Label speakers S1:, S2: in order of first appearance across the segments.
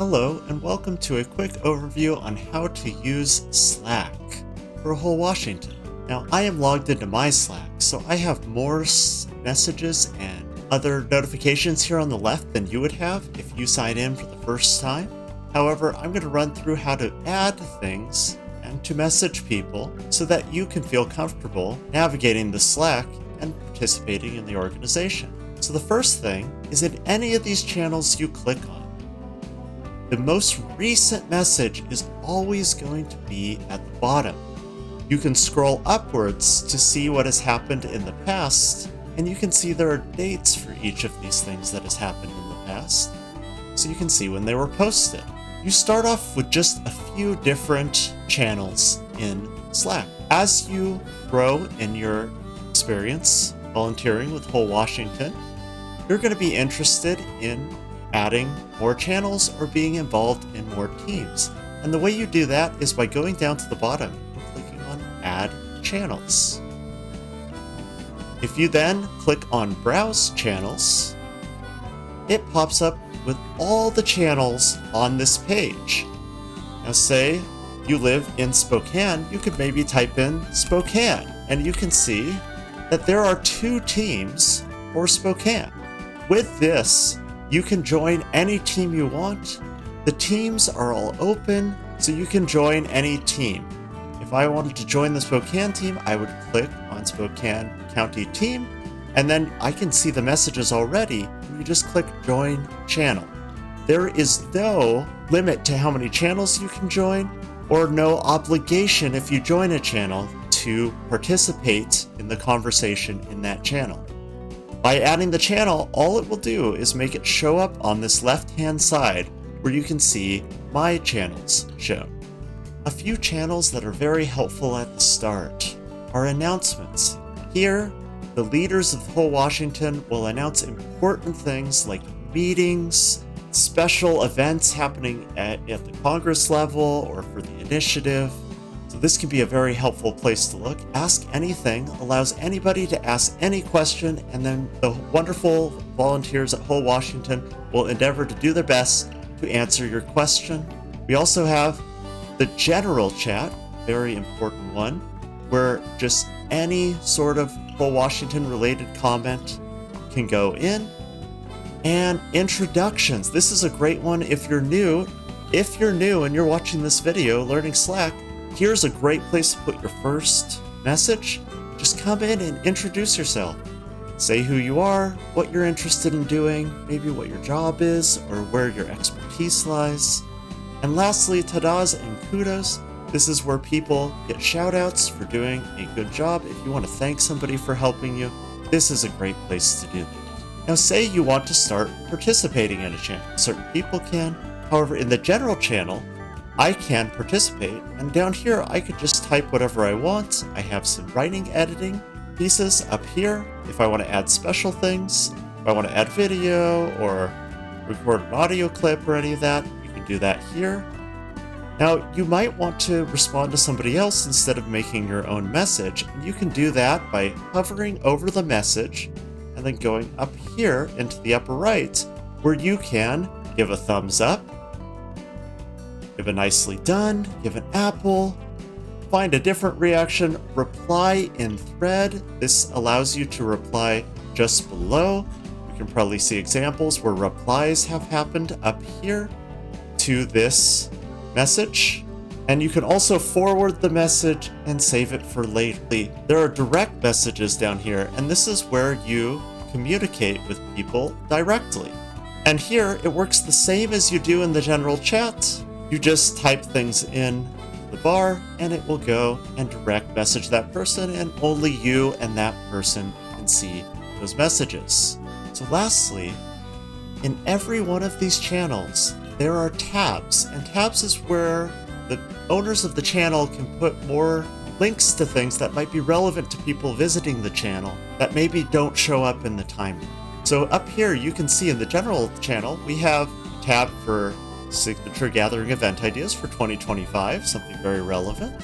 S1: Hello, and welcome to a quick overview on how to use Slack for Whole Washington. Now, I am logged into my Slack, so I have more messages and other notifications here on the left than you would have if you sign in for the first time. However, I'm going to run through how to add things and to message people so that you can feel comfortable navigating the Slack and participating in the organization. So the first thing is in any of these channels you click on, the most recent message is always going to be at the bottom. You can scroll upwards to see what has happened in the past, and you can see there are dates for each of these things that has happened in the past, so you can see when they were posted. You start off with just a few different channels in Slack. As you grow in your experience volunteering with Whole Washington, you're going to be interested in adding more channels or being involved in more teams. And the way you do that is by going down to the bottom and clicking on Add Channels. If you then click on Browse Channels, it pops up with all the channels on this page. Now say you live in Spokane, you could maybe type in Spokane, and you can see that there are 2 teams for Spokane. With this, you can join any team you want. The teams are all open, so you can join any team. If I wanted to join the Spokane team, I would click on Spokane County Team, and then I can see the messages already, and you just click Join Channel. There is no limit to how many channels you can join, or no obligation if you join a channel to participate in the conversation in that channel. By adding the channel, all it will do is make it show up on this left-hand side where you can see My Channels shown. A few channels that are very helpful at the start are announcements. Here, the leaders of Whole Washington will announce important things like meetings, special events happening at the Congress level or for the initiative. So this can be a very helpful place to look. Ask Anything allows anybody to ask any question, and then the wonderful volunteers at Whole Washington will endeavor to do their best to answer your question. We also have the general chat, very important one, where just any sort of Whole Washington related comment can go in. And introductions. This is a great one if you're new. If you're new and you're watching this video learning Slack, here's a great place to put your first message. Just come in and introduce yourself. Say who you are, what you're interested in doing, maybe what your job is, or where your expertise lies. And lastly, tadas and kudos. This is where people get shout outs for doing a good job. If you want to thank somebody for helping you, this is a great place to do that. Now say you want to start participating in a channel. Certain people can. However, in the general channel, I can participate, and down here I could just type whatever I want. I have some writing editing pieces up here. If I want to add special things, if I want to add video or record an audio clip or any of that, you can do that here. Now, you might want to respond to somebody else instead of making your own message. You can do that by hovering over the message and then going up here into the upper right, where you can give a thumbs up, give a nicely done, give an apple, find a different reaction, reply in thread. This allows you to reply just below. You can probably see examples where replies have happened up here to this message. And you can also forward the message and save it for later. There are direct messages down here, and this is where you communicate with people directly. And here it works the same as you do in the general chat. You just type things in the bar and it will go and direct message that person, and only you and that person can see those messages. So lastly, in every one of these channels, there are tabs, and tabs is where the owners of the channel can put more links to things that might be relevant to people visiting the channel that maybe don't show up in the timeline. So up here you can see in the general channel, we have a tab for Signature Gathering event ideas for 2025, something very relevant.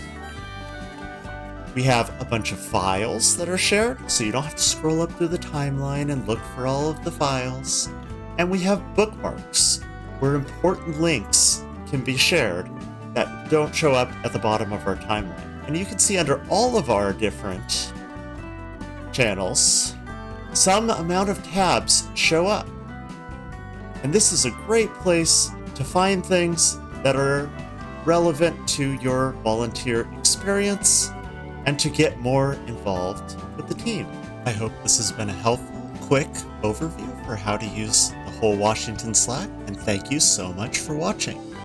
S1: We have a bunch of files that are shared, so you don't have to scroll up through the timeline and look for all of the files. And we have bookmarks. where important links can be shared that don't show up at the bottom of our timeline. And you can see under all of our different channels, some amount of tabs show up. And this is a great place to find things that are relevant to your volunteer experience and to get more involved with the team. I hope this has been a helpful, quick overview for how to use the whole Washington Slack, and thank you so much for watching.